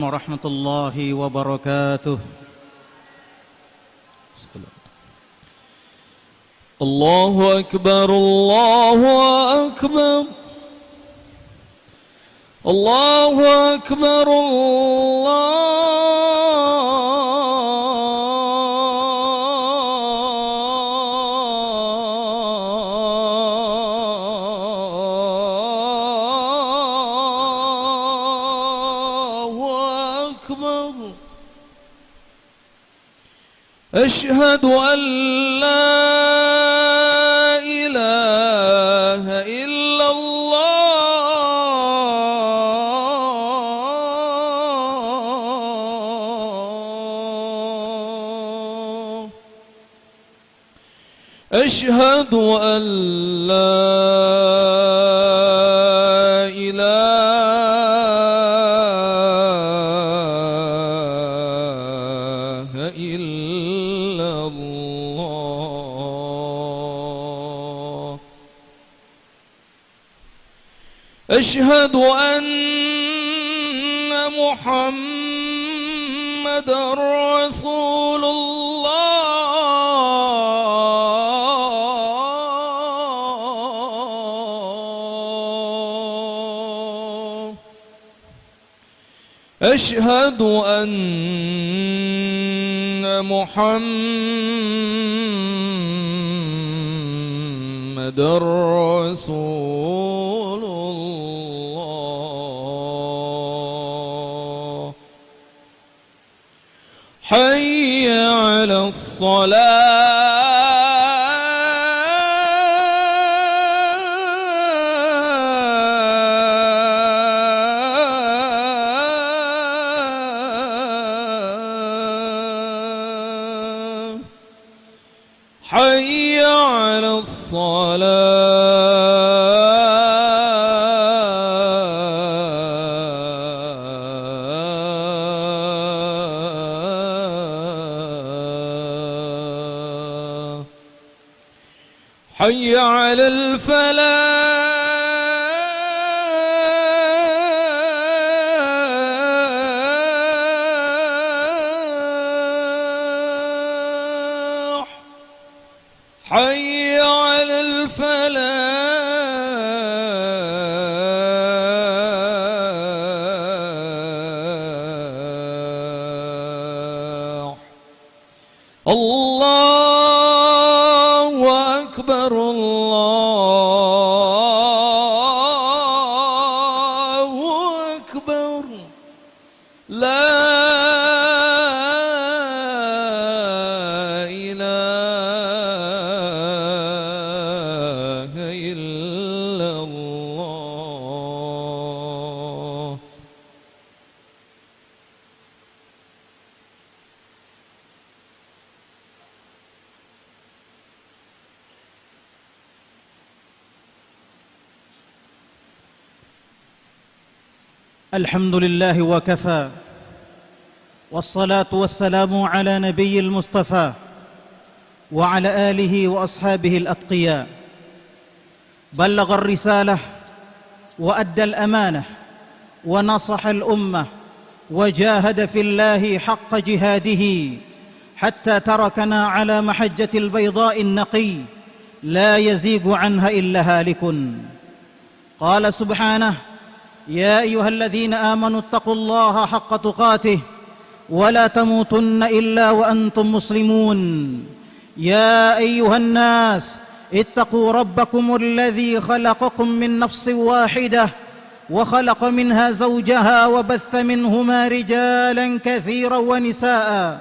warahmatullahi wabarakatuh. Allahu akbar, Allahu akbar, Allahu akbar, أشهد أن لا إله إلا الله، أشهد أن لا إله إلا الله، أشهد أن محمدًا رسول الله، أشهد أن محمدًا رسول الله، حي على الصلاة، حي على الصلاة، حي على الفلاح، حي على الفلاح. الله أكبر، الله أكبر، لا إله إلا الله. الحمد لله وكفى، والصلاة والسلام على نبي المصطفى وعلى آله وأصحابه الأتقياء. بلغ الرسالة وأدى الأمانة ونصح الأمة وجاهد في الله حق جهاده حتى تركنا على محجة البيضاء النقي لا يزيغ عنها إلا هالك. قال سبحانه: يا أيها الذين آمنوا اتقوا الله حق تقاته ولا تموتن إلا وأنتم مسلمون. يا أيها الناس اتقوا ربكم الذي خلقكم من نفس واحدة وخلق منها زوجها وبث منهما رجالا كثيرا ونساء،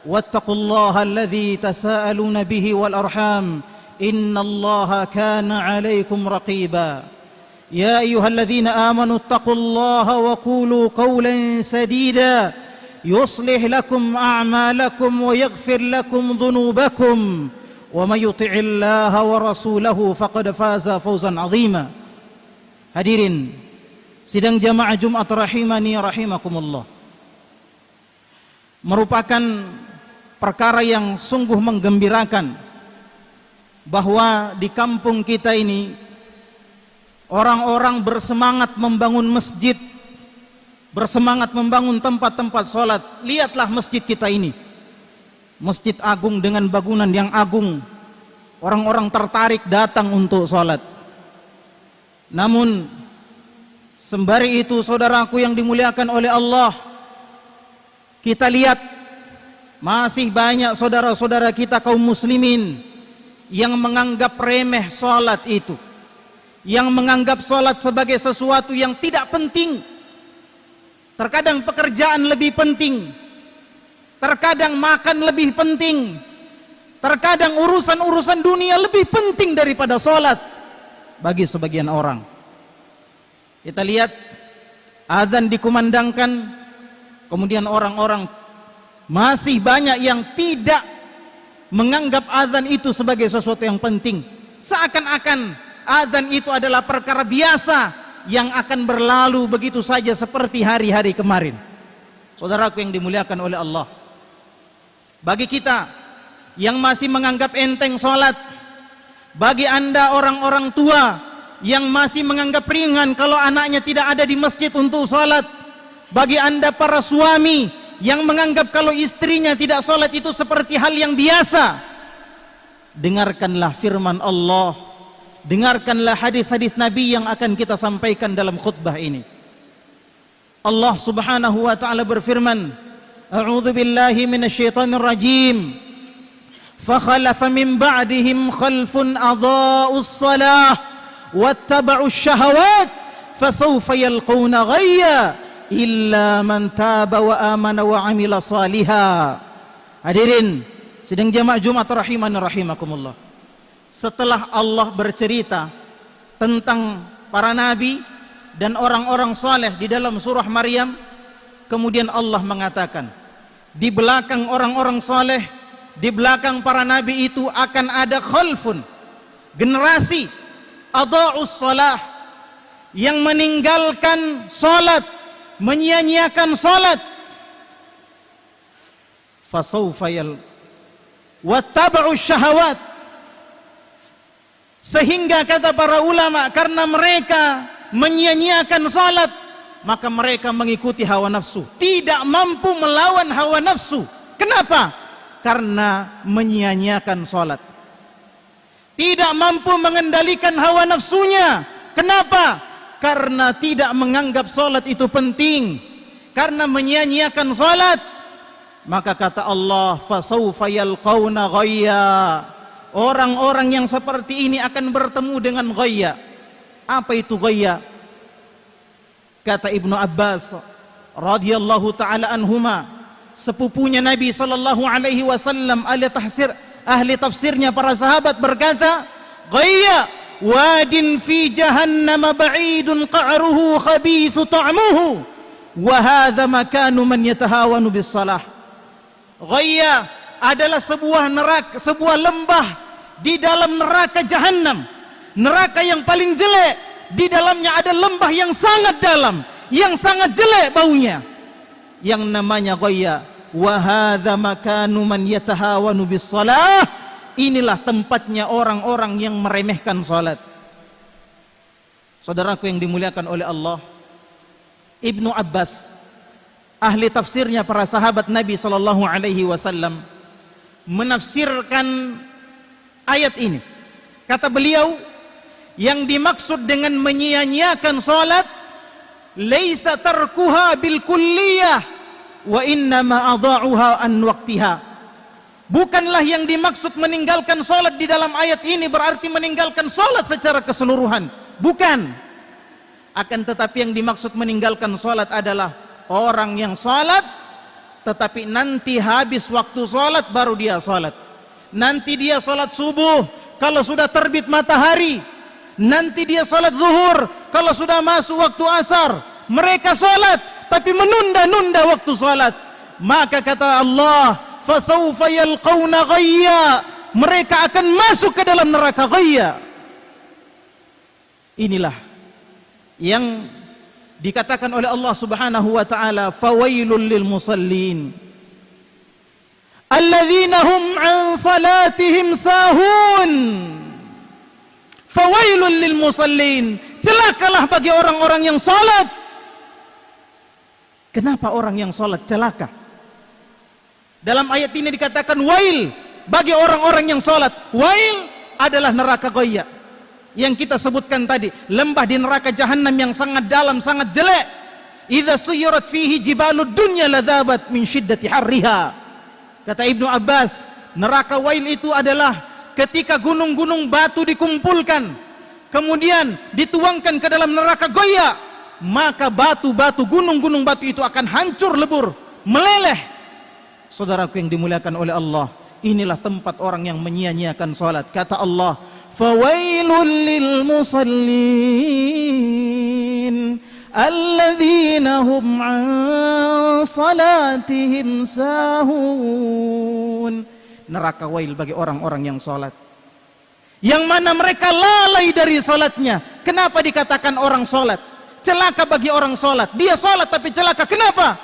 واتقوا الله الذي تساءلون به والأرحام إن الله كان عليكم رقيبا. يا أيها الذين آمنوا اتقوا الله وقولوا قولا سديدا يصلح لكم أعمالكم ويغفر لكم ذنوبكم ومن يطع الله ورسوله فقد فاز فوزا عظيما. Hadirin sidang jamaah Jumat rahimani rahimakumullah, merupakan perkara yang sungguh menggembirakan bahwa di kampung kita ini orang-orang bersemangat membangun masjid bersemangat membangun tempat-tempat sholat. Lihatlah masjid kita ini, masjid agung dengan bangunan yang agung. Orang-orang tertarik datang untuk sholat. Namun sembari itu, saudaraku yang dimuliakan oleh Allah, kita lihat masih banyak saudara-saudara kita kaum muslimin yang menganggap remeh sholat itu, yang menganggap sholat sebagai sesuatu yang tidak penting. Terkadang pekerjaan lebih penting, terkadang makan lebih penting, terkadang urusan-urusan dunia lebih penting daripada sholat bagi sebagian orang. Kita lihat azan dikumandangkan, kemudian orang-orang masih banyak yang tidak menganggap azan itu sebagai sesuatu yang penting. Seakan-akan azan itu adalah perkara biasa yang akan berlalu begitu saja seperti hari-hari kemarin. Saudaraku yang dimuliakan oleh Allah, bagi kita yang masih menganggap enteng sholat, bagi anda orang-orang tua yang masih menganggap ringan kalau anaknya tidak ada di masjid untuk sholat, bagi anda para suami yang menganggap kalau istrinya tidak sholat itu seperti hal yang biasa, dengarkanlah firman Allah, dengarkanlah hadis-hadis Nabi yang akan kita sampaikan dalam khutbah ini. Allah Subhanahu wa taala berfirman, A'udzu billahi minasyaitonir rajim. Fakhalafa min ba'dihim khalfun adha'us shalah wattaba'us syahawat fasawfa yalqawna ghayya illa man taba wa amana wa amila salihah. Hadirin sidang jamaah Jumat rahimani rahimakumullah. Setelah Allah bercerita tentang para nabi dan orang-orang saleh di dalam surah Maryam, kemudian Allah mengatakan, di belakang orang-orang saleh, di belakang para nabi itu akan ada khalfun, generasi adha'us shalah, yang meninggalkan salat, menyia-nyiakan salat. Fasawfa wattaba'us syahawat, sehingga kata para ulama, karena mereka menyia-nyiakan salat, maka mereka mengikuti hawa nafsu, tidak mampu melawan hawa nafsu. Kenapa? Karena menyia-nyiakan salat, tidak mampu mengendalikan hawa nafsunya. Kenapa? Karena tidak menganggap salat itu penting, karena menyia-nyiakan salat. Maka kata Allah, fasawfa yalqawna ghayya, orang-orang yang seperti ini akan bertemu dengan ghayya. Apa itu ghayya? Kata Ibnu Abbas radhiyallahu taala anhuma, sepupunya Nabi sallallahu alaihi wasallam, ahli tafsirnya para sahabat berkata, ghayya wadin fi jahannam ba'idun qa'ruhu khabithu ta'muhu wa hadha makanu man yatahawanu bis salah. Ghayya adalah sebuah neraka, sebuah lembah di dalam neraka Jahannam, neraka yang paling jelek. Di dalamnya ada lembah yang sangat dalam, yang sangat jelek baunya, yang namanya ghayya. Wa hadza makanu man yatahawanu bis shalah, inilah tempatnya orang-orang yang meremehkan salat. Saudaraku yang dimuliakan oleh Allah, Ibnu Abbas, ahli tafsirnya para sahabat Nabi sallallahu alaihi wasallam, menafsirkan ayat ini. Kata beliau, yang dimaksud dengan menyia-nyiakan salat, laisa tarkuha bil kulliyah wa innama adha'uha an waqtiha. Bukanlah yang dimaksud meninggalkan salat di dalam ayat ini berarti meninggalkan salat secara keseluruhan, bukan. Akan tetapi yang dimaksud meninggalkan salat adalah orang yang salat tetapi nanti habis waktu salat baru dia salat. Nanti dia salat subuh kalau sudah terbit matahari, nanti dia salat zuhur kalau sudah masuk waktu asar. Mereka salat tapi menunda-nunda waktu salat. Maka kata Allah, fasawfa yalqawna ghayya, mereka akan masuk ke dalam neraka ghayya. Inilah yang dikatakan oleh Allah Subhanahu wa taala, fawailul lil musallin alladzina hum an salatihim sahun. Fawailul lil musallin, celakalah bagi orang-orang yang salat Kenapa orang yang sholat celaka? Dalam ayat ini dikatakan wail bagi orang-orang yang sholat. Wail adalah neraka Ghoya yang kita sebutkan tadi, lembah di neraka Jahannam yang sangat dalam, sangat jelek. Idza suyirat fihi jibalud dunya ladzabat min syiddati harriha. Kata Ibnu Abbas, neraka wail itu adalah ketika gunung-gunung batu dikumpulkan, kemudian dituangkan ke dalam neraka Ghoya, maka batu-batu, gunung-gunung batu itu akan hancur lebur, meleleh. Saudaraku yang dimuliakan oleh Allah, inilah tempat orang yang menyia-nyiakan salat. Kata Allah, fawailul lil musallin alladzina hum an salatihim sahun. Neraka wail bagi orang-orang yang salat, yang mana mereka lalai dari salatnya. Kenapa dikatakan orang salat? Celaka bagi orang salat. Dia salat tapi celaka. Kenapa?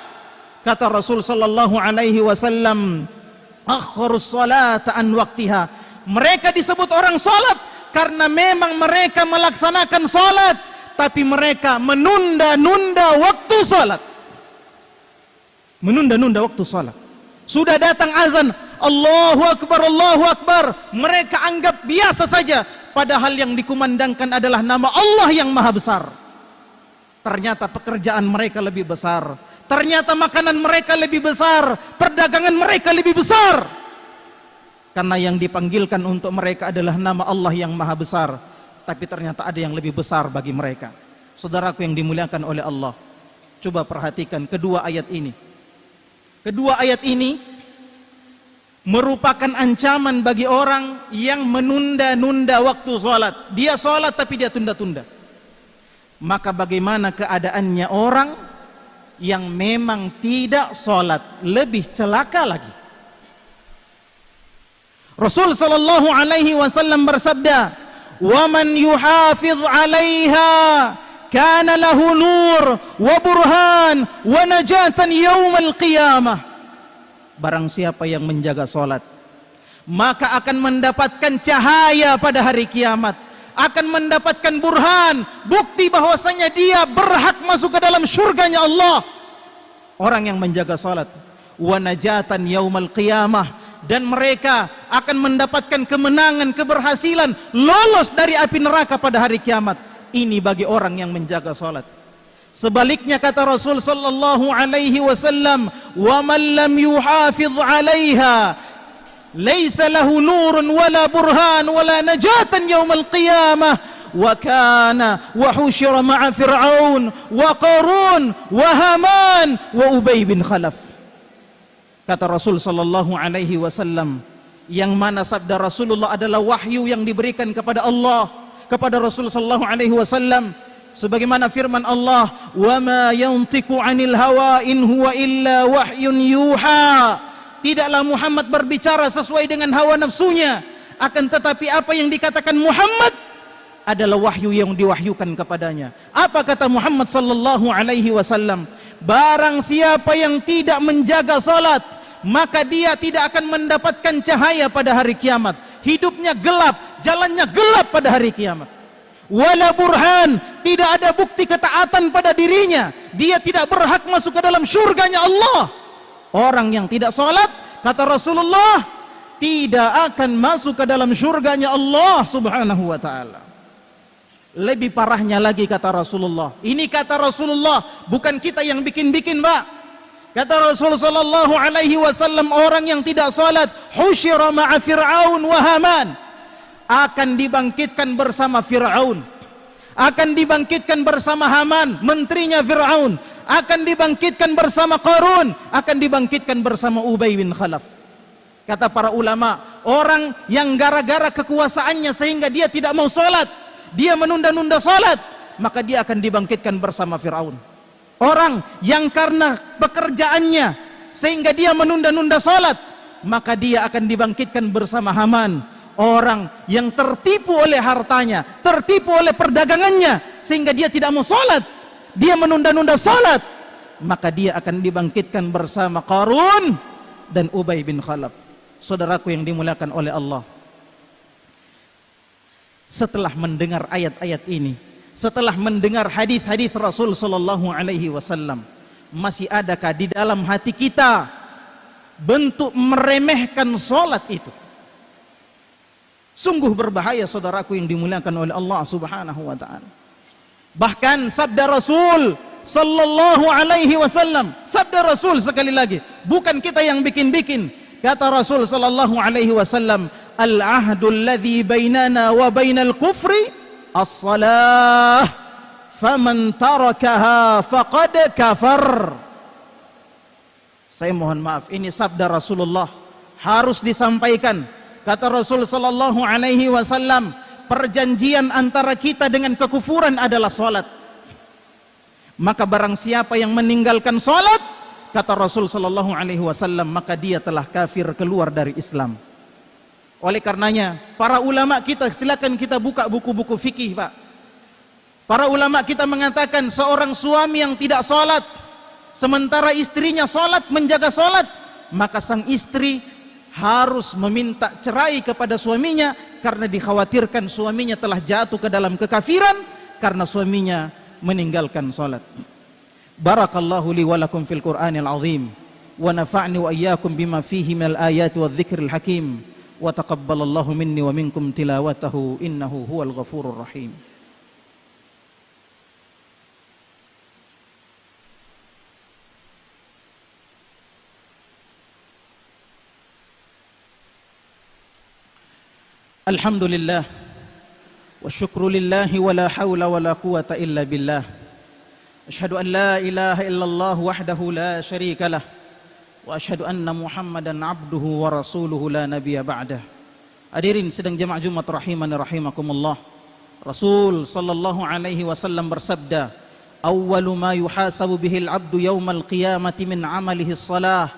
Kata Rasul sallallahu alaihi wasallam, akharus salata an waktiha. Mereka disebut orang salat karena memang mereka melaksanakan salat, tapi mereka menunda-nunda waktu salat. Menunda-nunda waktu salat. Sudah datang azan, Allahu Akbar, Allahu Akbar, mereka anggap biasa saja, padahal yang dikumandangkan adalah nama Allah yang maha besar. Ternyata pekerjaan mereka lebih besar, ternyata makanan mereka lebih besar, perdagangan mereka lebih besar, karena yang dipanggilkan untuk mereka adalah nama Allah yang maha besar, tapi ternyata ada yang lebih besar bagi mereka. Saudaraku yang dimuliakan oleh Allah, coba perhatikan kedua ayat ini. Kedua ayat ini merupakan ancaman bagi orang yang menunda-nunda waktu sholat. Dia sholat tapi dia tunda-tunda. Maka bagaimana keadaannya orang yang memang tidak sholat? Lebih celaka lagi. Rasul sallallahu alaihi wasallam bersabda, "Wa man yuhafidh 'alaiha kana lahu nur wa burhan wa najatan yaumal qiyamah." Barang siapa yang menjaga salat, maka akan mendapatkan cahaya pada hari kiamat, akan mendapatkan burhan, bukti bahwasanya dia berhak masuk ke dalam surganya Allah. Orang yang menjaga salat, wa najatan yaumal qiyamah, dan mereka akan mendapatkan kemenangan, keberhasilan, lolos dari api neraka pada hari kiamat. Ini bagi orang yang menjaga salat. Sebaliknya kata Rasul sallallahu alaihi wasallam, wa man lam yuhafidh 'alaiha laisa lahu nurun wala burhan wala najatan yaumal qiyamah wa kana wa husyira ma'a fir'aun wa qarun wa haman wa ubay bin khalaf. Kata Rasul sallallahu alaihi wasallam, yang mana sabda Rasulullah adalah wahyu yang diberikan kepada Allah, kepada Rasul sallallahu alaihi wasallam, sebagaimana firman Allah, wa ma yantiqu 'anil hawa in huwa illa wahyun yuha. Tidaklah Muhammad berbicara sesuai dengan hawa nafsunya, akan tetapi apa yang dikatakan Muhammad adalah wahyu yang diwahyukan kepadanya. Apa kata Muhammad sallallahu alaihi wasallam? Barang siapa yang tidak menjaga salat, maka dia tidak akan mendapatkan cahaya pada hari kiamat. Hidupnya gelap, jalannya gelap pada hari kiamat. Wala burhan, tidak ada bukti ketaatan pada dirinya, dia tidak berhak masuk ke dalam surganya Allah. Orang yang tidak salat, kata Rasulullah, tidak akan masuk ke dalam surganya Allah subhanahu wa ta'ala. Lebih parahnya lagi kata Rasulullah, ini kata Rasulullah, bukan kita yang bikin-bikin, Pak. Kata Rasulullah sallallahu alaihi wasallam, orang yang tidak salat, husyira ma'a fir'aun wa haman, akan dibangkitkan bersama Fir'aun, akan dibangkitkan bersama Haman, menterinya Fir'aun, akan dibangkitkan bersama Qarun, akan dibangkitkan bersama Ubay bin Khalaf. Kata para ulama, orang yang gara-gara kekuasaannya sehingga dia tidak mau salat, dia menunda-nunda salat, maka dia akan dibangkitkan bersama Fir'aun. Orang yang karena pekerjaannya sehingga dia menunda-nunda salat, maka dia akan dibangkitkan bersama Haman. Orang yang tertipu oleh hartanya, tertipu oleh perdagangannya, sehingga dia tidak mau salat, dia menunda-nunda salat, maka dia akan dibangkitkan bersama Qarun dan Ubay bin Khalaf. Saudaraku yang dimuliakan oleh Allah, setelah mendengar ayat-ayat ini, setelah mendengar hadis-hadis Rasul sallallahu alaihi wasallam, masih adakah di dalam hati kita bentuk meremehkan salat itu? Sungguh berbahaya saudaraku yang dimuliakan oleh Allah Subhanahu wa taala. Bahkan sabda Rasul sallallahu alaihi wasallam, sabda Rasul sekali lagi, bukan kita yang bikin-bikin. Kata Rasul sallallahu alaihi wasallam, "Al-ahdul ladzi bainana wa bainal kufri as-salah, faman tarakaha faqad kafar." Saya mohon maaf, ini sabda Rasulullah harus disampaikan. Kata Rasul sallallahu alaihi wasallam, perjanjian antara kita dengan kekufuran adalah salat. Maka barang siapa yang meninggalkan salat, kata Rasul sallallahu alaihi wasallam, maka dia telah kafir, keluar dari Islam. Oleh karenanya, para ulama kita, silakan kita buka buku-buku fikih, Pak. Para ulama kita mengatakan seorang suami yang tidak salat sementara istrinya salat, menjaga salat, maka sang istri harus meminta cerai kepada suaminya karena dikhawatirkan suaminya telah jatuh ke dalam kekafiran karena suaminya meninggalkan salat. Barakallahu li wa lakum fil Qur'anil azim wa nafa'ni wa iyyakum bima fihi minal ayati wadh-dhikril hakim wa taqabbalallahu minni wa minkum tilawatahu innahu huwal ghafurur rahim. Alhamdulillah wa syukru lillahi wa la hawla wa la quwata illa billah. Asyhadu an la ilaha illallah wahdahu la syarika lah wa asyhadu anna Muhammadan abduhu wa rasuluhu la nabiyya ba'dah. Hadirin sedang jemaah Jumat rahimani rahimakumullah. Rasul sallallahu alaihi wasallam bersabda, "Awwalu ma yuhasabu bihil 'abdu yaumal qiyamati min 'amalihi as-salah.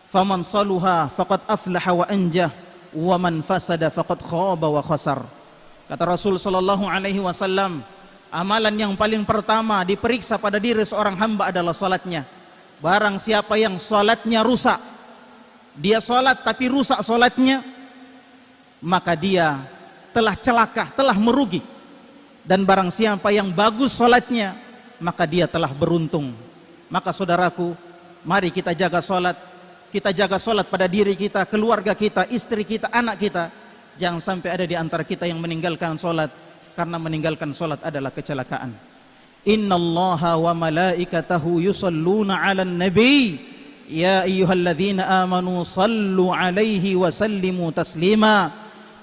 Faman saluha faqad aflaha wa anjah. Wa man fasada faqad khaba wa khasar." Kata Rasul sallallahu alaihi wasallam, amalan yang paling pertama diperiksa pada diri seorang hamba adalah salatnya. Barang siapa yang salatnya rusak, dia salat tapi rusak salatnya, maka dia telah celaka, telah merugi. Dan barang siapa yang bagus salatnya, maka dia telah beruntung. Maka saudaraku, mari kita jaga salat. Kita jaga salat pada diri kita, keluarga kita, istri kita, anak kita. Jangan sampai ada di antara kita yang meninggalkan salat, karena meninggalkan salat adalah kecelakaan. Innallaha wa malaikatahu yusalluna 'alan nabi ya ayyuhalladzina amanu sallu 'alaihi wa sallimu taslima.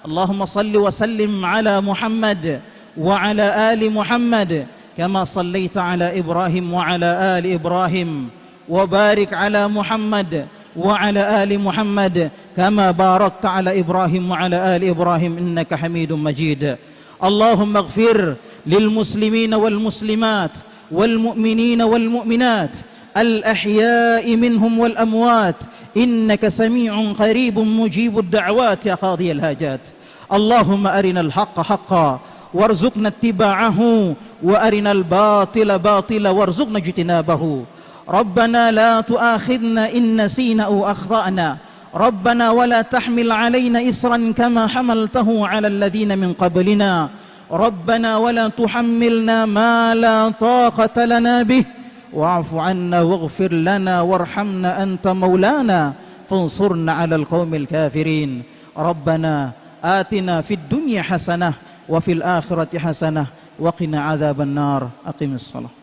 Allahumma salli wa sallim 'ala Muhammad wa 'ala ali Muhammad kama sallaita 'ala Ibrahim wa 'ala ali Ibrahim wa barik 'ala Muhammad وعلى آل محمد كما باركت على إبراهيم وعلى آل إبراهيم إنك حميد مجيد. اللهم اغفر للمسلمين والمسلمات والمؤمنين والمؤمنات الأحياء منهم والأموات إنك سميع قريب مجيب الدعوات يا قاضي الحاجات. اللهم أرنا الحق حقا وارزقنا اتباعه وأرنا الباطل باطلا وارزقنا اجتنابه. ربنا لا تؤاخذنا إن نسينا أو أخطأنا ربنا ولا تحمل علينا إصرا كما حملته على الذين من قبلنا ربنا ولا تحملنا ما لا طاقة لنا به واعف عنا واغفر لنا وارحمنا أنت مولانا فانصرنا على القوم الكافرين. ربنا آتنا في الدنيا حسنة وفي الآخرة حسنة وقنا عذاب النار. أقم الصلاة.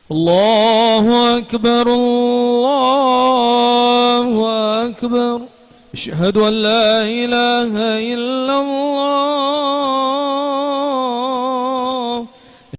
الله أكبر الله أكبر. أشهد أن لا إله إلا الله